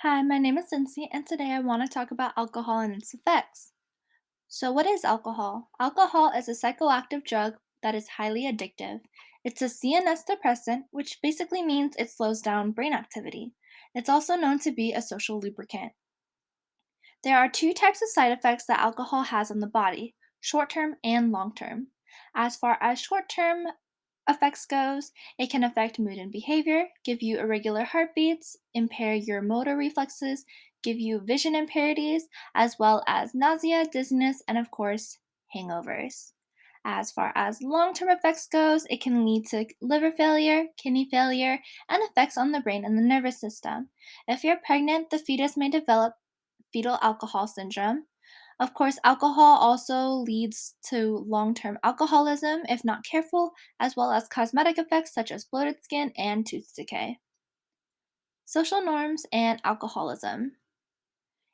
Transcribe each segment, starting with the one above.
Hi, my name is Cincy, and today I want to talk about alcohol and its effects. So, what is alcohol? Alcohol is a psychoactive drug that is highly addictive. It's a CNS depressant, which basically means it slows down brain activity. It's also known to be a social lubricant. There are two types of side effects that alcohol has on the body: short term and long term. As far as short term effects goes, it can affect mood and behavior, give you irregular heartbeats, impair your motor reflexes, give you vision impairments, as well as nausea, dizziness, and of course, hangovers. As far as long-term effects goes, it can lead to liver failure, kidney failure, and effects on the brain and the nervous system. If you're pregnant, the fetus may develop fetal alcohol syndrome. Of course, alcohol also leads to long term alcoholism if not careful, as well as cosmetic effects such as bloated skin and tooth decay. Social norms and alcoholism.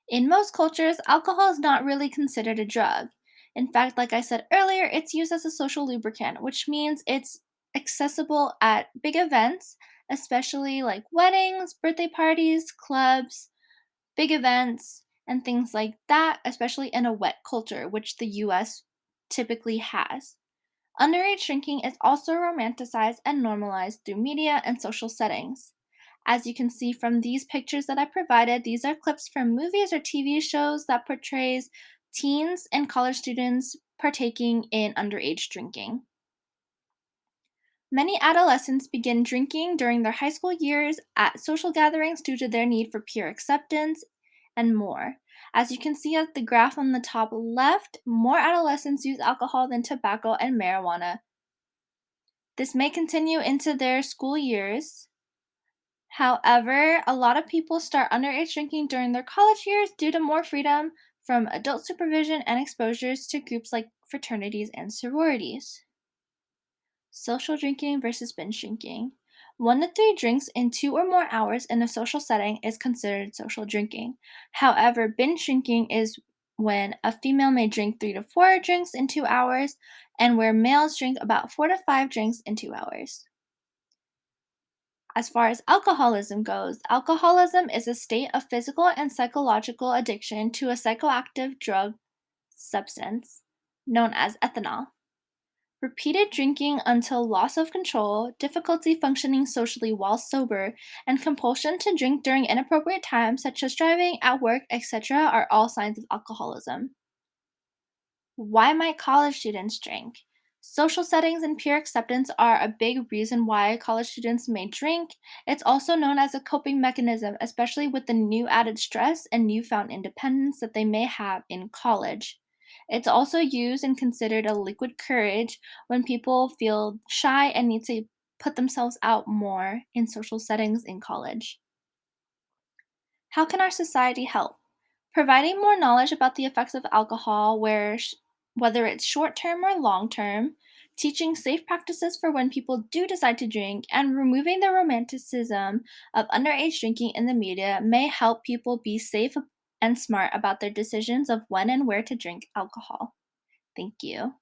In most cultures, alcohol is not really considered a drug. In fact, like I said earlier, it's used as a social lubricant, which means it's accessible at big events, especially like weddings, birthday parties, clubs, big events, and things like that, especially in a wet culture, which the US typically has. Underage drinking is also romanticized and normalized through media and social settings. As you can see from these pictures that I provided, these are clips from movies or TV shows that portrays teens and college students partaking in underage drinking. Many adolescents begin drinking during their high school years at social gatherings due to their need for peer acceptance and more. As you can see at the graph on the top left, more adolescents use alcohol than tobacco and marijuana. This may continue into their school years. However, a lot of people start underage drinking during their college years due to more freedom from adult supervision and exposures to groups like fraternities and sororities. Social drinking versus binge drinking. 1 to 3 drinks in 2 or more hours in a social setting is considered social drinking. However, binge drinking is when a female may drink 3 to 4 drinks in 2 hours, and where males drink about 4 to 5 drinks in 2 hours. As far as alcoholism goes, alcoholism is a state of physical and psychological addiction to a psychoactive drug substance known as ethanol. Repeated drinking until loss of control, difficulty functioning socially while sober, and compulsion to drink during inappropriate times, such as driving, at work, etc., are all signs of alcoholism. Why might college students drink? Social settings and peer acceptance are a big reason why college students may drink. It's also known as a coping mechanism, especially with the new added stress and newfound independence that they may have in college. It's also used and considered a liquid courage when people feel shy and need to put themselves out more in social settings in college. How can our society help? Providing more knowledge about the effects of alcohol, whether it's short term or long term, teaching safe practices for when people do decide to drink, and removing the romanticism of underage drinking in the media may help people be safe and smart about their decisions of when and where to drink alcohol. Thank you.